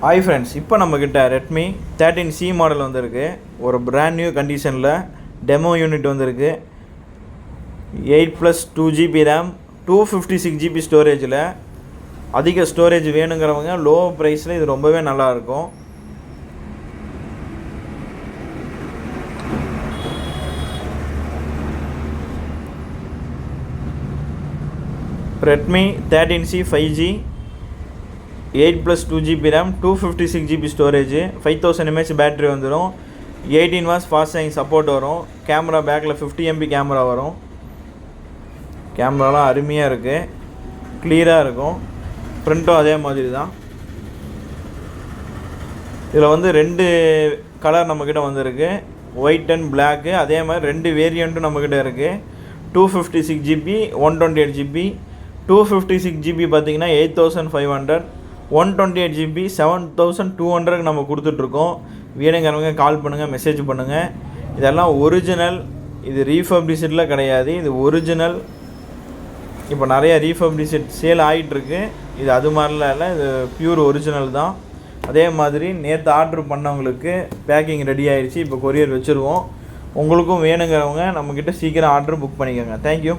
Hi friends, இப்போ நம்மக்கிட்ட Redmi 13C model வந்திருக்கு. ஒரு பிராண்ட் நியூ கண்டிஷனில் டெமோ யூனிட் வந்திருக்கு. 8+, 2GB ரேம், 256GB ஸ்டோரேஜில். அதிக ஸ்டோரேஜ் வேணுங்கிறவங்க லோ ப்ரைஸில் இது ரொம்பவே நல்லாயிருக்கும். Redmi 13C 5G, 8+, 2GB RAM, 256GB storage, 5000 mAh battery வந்துடும். 18 watts ஃபாஸ்ட் சார்ஜிங் சப்போர்ட் வரும். கேமரா பேக்கில் 50 MP கேமரா வரும். கேமராலாம் அருமையாக இருக்குது, கிளியராக இருக்கும். ப்ரிண்ட்டும் அதே மாதிரி தான். இதில் வந்து 2 கலர் நம்மக்கிட்ட வந்திருக்கு, ஒயிட் அண்ட் பிளாக்கு. அதே மாதிரி 2 வேரியண்ட்டும் நம்மக்கிட்ட இருக்குது. 256GB, 128GB. 256GB பார்த்திங்கன்னா 8500, 128GB 7200 நம்ம கொடுத்துட்ருக்கோம். வேணுங்கிறவங்க கால் பண்ணுங்கள், மெசேஜ் பண்ணுங்கள். இதெல்லாம் ஒரிஜினல், இது ரீஃபப்ரிசிட்டில் கிடையாது, இது ஒரிஜினல். இப்போ நிறைய ரீஃபப்ரிசிட் சேல் ஆகிட்டுருக்கு. இது அது மாதிரிலாம் இல்லை, இது பியூர் ஒரிஜினல் தான். அதே மாதிரி நேற்று ஆர்டர் பண்ணவங்களுக்கு பேக்கிங் ரெடி ஆகிடுச்சு. இப்போ கொரியர் வச்சுருவோம். உங்களுக்கும் வேணுங்கிறவங்க நம்மக்கிட்ட சீக்கிரம் ஆர்டர் புக் பண்ணிக்கோங்க. தேங்க்யூ.